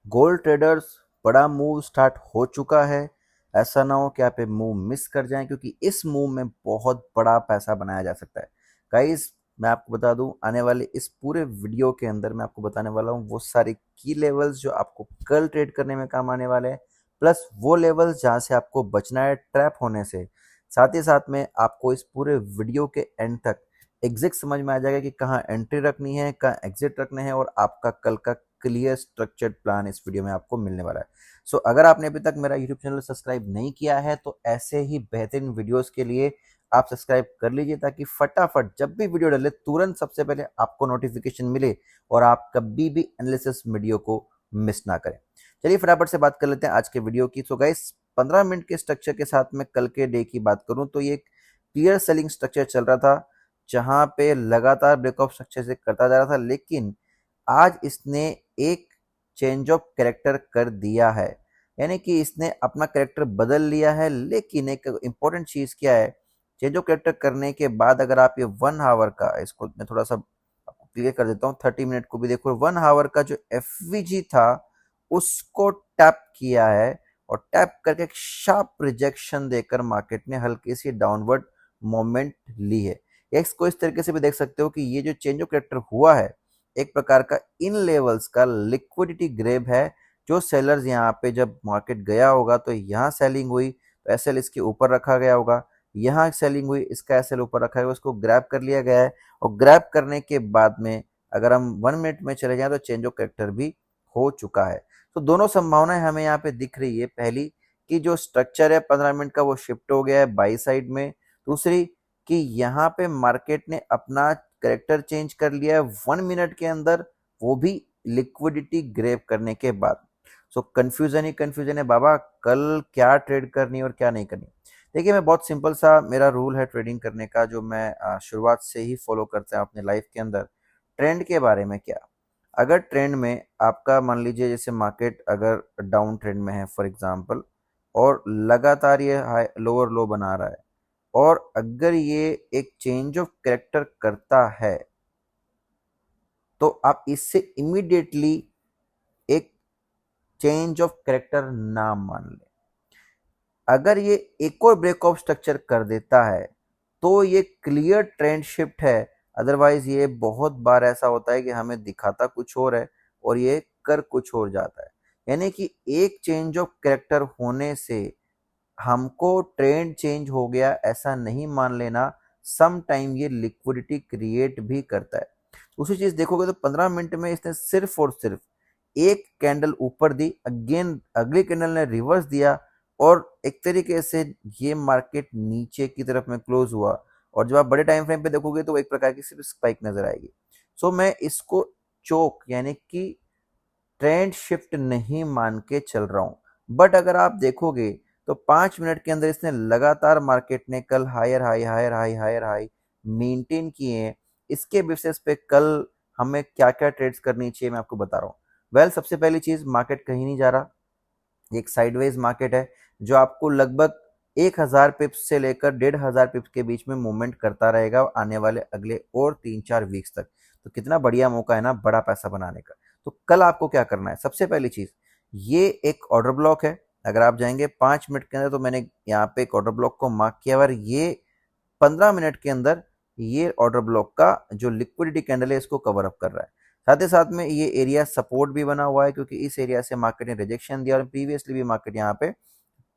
Gold traders, बड़ा move start हो चुका है। ऐसा ना हो कि आप ये मूव मिस कर जाएं, क्योंकि इस मूव में बहुत बड़ा पैसा बनाया जा सकता है। गाइस, मैं आपको बता दूं, आने वाले इस पूरे वीडियो के अंदर मैं आपको बताने वाला हूं वो सारे की लेवल्स जो आपको कल ट्रेड करने में काम आने वाले हैं, प्लस वो लेवल्स जहां से आपको बचना है ट्रैप होने से। साथ ही साथ में आपको इस पूरे वीडियो के एंड तक एग्जैक्ट समझ में आ जाएगा कि कहाँ एंट्री रखनी है, कहाँ एग्जिट रखने हैं, और आपका कल का क्लियर स्ट्रक्चर्ड प्लान इस वीडियो में आपको मिलने वाला है। सो अगर आपने अभी तक मेरा यूट्यूब चैनल सब्सक्राइब नहीं किया है तो ऐसे ही बेहतरीन वीडियोस के लिए आप सब्सक्राइब कर लीजिए, ताकि फटाफट जब भी वीडियो डले तुरंत सबसे पहले आपको नोटिफिकेशन मिले और आप कभी भी एनालिसिस वीडियो को मिस ना करें। चलिए फटाफट से बात कर लेते हैं आज के वीडियो की। सो गाइस, 15 मिनट के स्ट्रक्चर के साथ में कल के डे की बात करूं तो ये क्लियर सेलिंग स्ट्रक्चर चल रहा था, जहां पे लगातार ब्रेकआउट स्ट्रक्चर से करता जा रहा था, लेकिन आज इसने एक चेंज ऑफ कैरेक्टर कर दिया है। यानी कि इसने अपना कैरेक्टर बदल लिया है। लेकिन एक इंपॉर्टेंट चीज क्या है, चेंज ऑफ कैरेक्टर करने के बाद अगर आप ये 1 आवर का, इसको मैं थोड़ा सा आपको क्लियर कर देता हूँ, 30 मिनट को भी देखो, 1 आवर का जो एफवीजी था उसको टैप किया है, और टैप करके एक शार्प रिजेक्शन देकर मार्केट ने हल्की सी डाउनवर्ड मोमेंट ली है। इसको इस तरीके से भी देख सकते हो कि ये जो चेंज ऑफ कैरेक्टर हुआ है एक प्रकार का इन लेवल्स का लिक्विडिटी ग्रेब है। जो सेलर्स यहाँ पे जब मार्केट गया होगा तो यहाँ सेलिंग हुई तो एसएल इसके ऊपर रखा गया होगा, यहाँ सेलिंग हुई इसका एसएल ऊपर रखा गया, उसको ग्रैब कर लिया गया है। और ग्रैब करने के बाद में अगर हम 1 मिनट में चले जाएं तो चेंज ऑफ कैरेक्टर भी हो चुका है। तो दोनों संभावनाएं हमें यहाँ पे दिख रही है। पहली कि जो स्ट्रक्चर है 15 मिनट का वो शिफ्ट हो गया है बाई साइड में। दूसरी कि यहाँ पे मार्केट ने अपना करेक्टर चेंज कर लिया है 1 मिनट के अंदर, वो भी लिक्विडिटी ग्रेब करने के बाद। सो कंफ्यूजन ही कंफ्यूजन है बाबा, कल क्या ट्रेड करनी और क्या नहीं करनी। देखिए, मैं बहुत सिंपल सा मेरा रूल है ट्रेडिंग करने का, जो मैं शुरुआत से ही फॉलो करता हूँ अपने लाइफ के अंदर। ट्रेंड के बारे में क्या, अगर ट्रेंड में आपका मान लीजिए जैसे मार्केट अगर डाउन ट्रेंड में है फॉर एग्जांपल, और लगातार ये हाई लोअर लो बना रहा है, और अगर ये एक चेंज ऑफ कैरेक्टर करता है तो आप इससे इमीडिएटली एक चेंज ऑफ कैरेक्टर ना मान लें। अगर ये एक और ब्रेकऑफ स्ट्रक्चर कर देता है तो ये क्लियर ट्रेंड शिफ्ट है। अदरवाइज ये बहुत बार ऐसा होता है कि हमें दिखाता कुछ और है और ये कर कुछ और जाता है। यानी कि एक चेंज ऑफ कैरेक्टर होने से हमको ट्रेंड चेंज हो गया ऐसा नहीं मान लेना। सम टाइम ये लिक्विडिटी क्रिएट भी करता है। दूसरी चीज देखोगे तो 15 मिनट में इसने सिर्फ और सिर्फ एक कैंडल ऊपर दी, अगेन अगली कैंडल ने रिवर्स दिया, और एक तरीके से ये मार्केट नीचे की तरफ में क्लोज हुआ। और जब आप बड़े टाइम फ्रेम पे देखोगे तो एक प्रकार की सिर्फ स्पाइक नजर आएगी। सो मैं इसको चोक यानी कि ट्रेंड शिफ्ट नहीं मान के चल रहा हूं। बट अगर आप देखोगे तो 5 मिनट के अंदर इसने लगातार मार्केट ने कल higher high higher high higher high maintain किए हैं। इसके बेसिस पे कल हमें क्या क्या ट्रेड्स करनी चाहिए मैं आपको बता रहा हूँ। वेल, सबसे पहली चीज, मार्केट कहीं नहीं जा रहा, एक साइडवेज मार्केट है जो आपको लगभग 1000 पिप्स से लेकर 1500 पिप्स के बीच में मूवमेंट करता रहेगा आने वाले अगले और 3-4 वीक्स तक। तो कितना बढ़िया मौका है ना बड़ा पैसा बनाने का। तो कल आपको क्या करना है, सबसे पहली चीज, ये एक ऑर्डर ब्लॉक है। अगर आप जाएंगे 5 मिनट के अंदर तो मैंने यहाँ पे एक ऑर्डर ब्लॉक को मार्क किया और ये 15 मिनट के अंदर ये ऑर्डर ब्लॉक का जो लिक्विडिटी कैंडल है इसको कवर अप कर रहा है। साथ ही साथ में ये एरिया सपोर्ट भी बना हुआ है, क्योंकि इस एरिया से मार्केट ने रिजेक्शन दिया और प्रीवियसली भी मार्केट यहाँ पे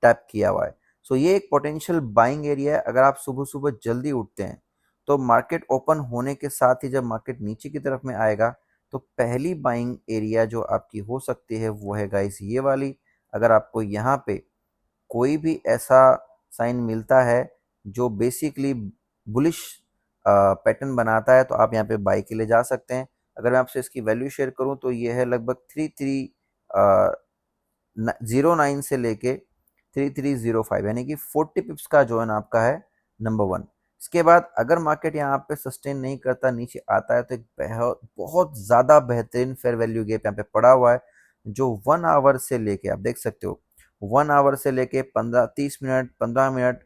टैप किया हुआ है। सो ये एक पोटेंशियल बाइंग एरिया है। अगर आप सुबह सुबह जल्दी उठते हैं तो मार्केट ओपन होने के साथ ही जब मार्केट नीचे की तरफ में आएगा तो पहली बाइंग एरिया जो आपकी हो सकती है वो है गाइस ये वाली। अगर आपको यहाँ पे कोई भी ऐसा साइन मिलता है जो बेसिकली बुलिश पैटर्न बनाता है तो आप यहाँ पे बाई के लिए जा सकते हैं। अगर मैं आपसे इसकी वैल्यू शेयर करूँ तो ये है लगभग 3309 से लेके 3305, यानी कि 40 पिप्स का जो है ना आपका है नंबर 1। इसके बाद अगर मार्केट यहाँ पे सस्टेन नहीं करता, नीचे आता है, तो एक बहुत बहुत ज़्यादा बेहतरीन फेयर वैल्यू गैप यहाँ पे पड़ा हुआ है, जो 1 आवर से लेके आप देख सकते हो 1 आवर से लेके 15-30 मिनट 15 मिनट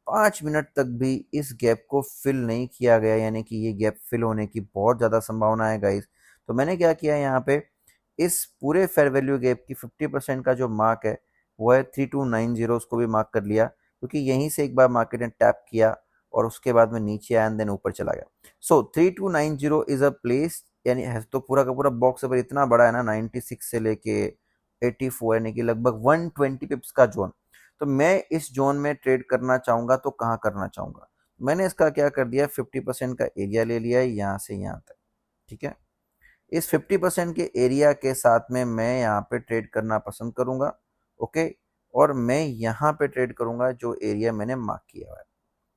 5 मिनट तक भी इस गैप को फिल नहीं किया गया। यानी कि ये गैप फिल होने की बहुत ज़्यादा संभावना है गाइस। तो मैंने क्या किया यहाँ पे, इस पूरे फेयर वैल्यू गैप की 50% का जो मार्क है वो है 3290, उसको भी मार्क कर लिया क्योंकि यहीं से एक बार मार्केट ने टैप किया और उसके बाद में नीचे आया एंड देन ऊपर चला गया। सो 3290 इज अ प्लेस, यानी है तो पूरा का पूरा बॉक्स अगर इतना बड़ा है ना 96 से लेके 84, यानी कि लगभग 120 पिप्स का जोन। तो मैं इस जोन में ट्रेड करना चाहूंगा तो कहाँ करना चाहूंगा, मैंने इसका क्या कर दिया, 50% का एरिया ले लिया है यहाँ से यहाँ तक। ठीक है, इस 50% के एरिया के साथ में मैं यहाँ पे ट्रेड करना पसंद करूंगा। ओके, और मैं यहाँ पे ट्रेड करूंगा जो एरिया मैंने मार्क किया हुआ है,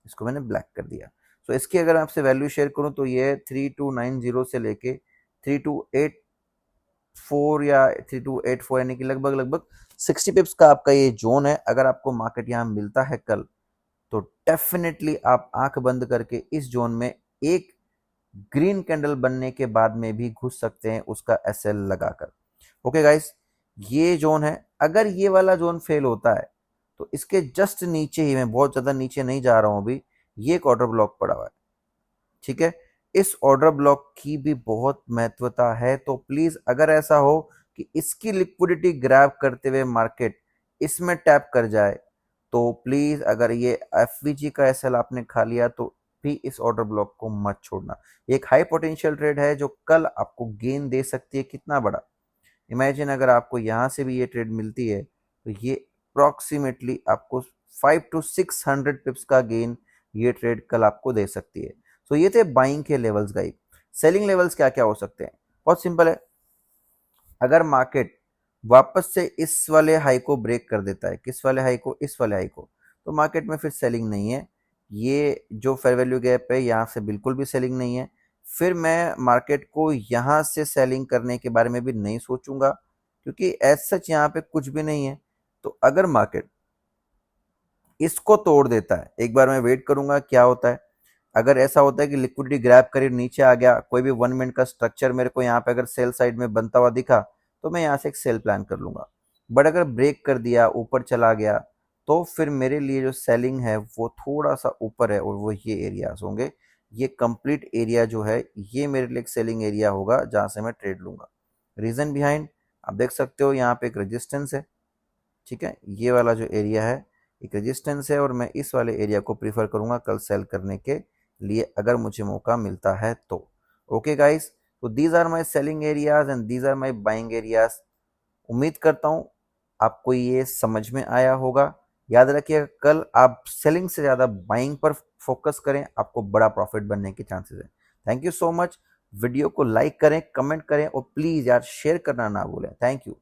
इसको मैंने ब्लैक कर दिया। सो इसकी अगर मैं आपसे वैल्यू शेयर करूं तो ये 3290 से लेके 3284 या 3284, यानी कि लगभग लगभग 60 पिप्स का आपका ये जोन है। अगर आपको मार्केट यहाँ मिलता है कल तो डेफिनेटली आप आंख बंद करके इस जोन में एक ग्रीन कैंडल बनने के बाद में भी घुस सकते हैं उसका एसएल लगाकर। ओके गाइस, ये जोन है। अगर ये वाला जोन फेल होता है तो इसके जस्ट नीचे ही, मैं बहुत ज्यादा नीचे नहीं जा रहा हूं अभी, ये एक ऑर्डर ब्लॉक पड़ा हुआ है। ठीक है, इस ऑर्डर ब्लॉक की भी बहुत महत्वता है। तो प्लीज अगर ऐसा हो कि इसकी लिक्विडिटी ग्रैब करते हुए मार्केट इसमें टैप कर जाए तो प्लीज, अगर ये एफवीजी का एसएल आपने खा लिया तो भी इस ऑर्डर ब्लॉक को मत छोड़ना। ये एक हाई पोटेंशियल ट्रेड है जो कल आपको गेन दे सकती है। कितना बड़ा, इमेजिन अगर आपको यहां से भी ये ट्रेड मिलती है तो ये अप्रोक्सीमेटली आपको 500 to 600 पिप्स का गेन ये ट्रेड कल आपको दे सकती है। तो ये थे बाइंग के लेवल्स गाइस। सेलिंग लेवल्स क्या क्या हो सकते हैं, बहुत सिंपल है। अगर मार्केट वापस से इस वाले हाई को ब्रेक कर देता है, किस वाले हाई को, इस वाले हाई को, तो मार्केट में फिर सेलिंग नहीं है। ये जो फेयर वैल्यू गैप है यहाँ से बिल्कुल भी सेलिंग नहीं है। फिर मैं मार्केट को यहाँ से सेलिंग करने के बारे में भी नहीं सोचूंगा क्योंकि एज सच यहाँ पे कुछ भी नहीं है। तो अगर मार्केट इसको तोड़ देता है, एक बार मैं वेट करूंगा क्या होता है। अगर ऐसा होता है कि लिक्विडिटी ग्रैब करे नीचे आ गया, कोई भी 1 मिनट का स्ट्रक्चर मेरे को यहाँ पे अगर सेल साइड में बनता हुआ दिखा तो मैं यहाँ से एक सेल प्लान कर लूंगा। बट अगर ब्रेक कर दिया, ऊपर चला गया, तो फिर मेरे लिए जो सेलिंग है वो थोड़ा सा ऊपर है और वो ये एरियाज होंगे। ये कंप्लीट एरिया जो है ये मेरे लिए एक सेलिंग एरिया होगा जहां से मैं ट्रेड लूंगा। रीजन बिहाइंड आप देख सकते हो, यहाँ पे एक रेजिस्टेंस है। ठीक है, ये वाला जो एरिया है एक रेजिस्टेंस है और मैं इस वाले एरिया को प्रीफर करूंगा कल सेल करने के लिए अगर मुझे मौका मिलता है तो। ओके गाइस, तो these are my selling areas and these are my buying areas. उम्मीद करता हूं आपको ये समझ में आया होगा। याद रखिएगा, कल आप सेलिंग से ज़्यादा बाइंग पर फोकस करें, आपको बड़ा प्रॉफिट बनने के चांसेस हैं। Thank you so much. Video को लाइक करें, कमेंट करें और प्लीज़ यार शेयर करना ना भूलें। Thank you.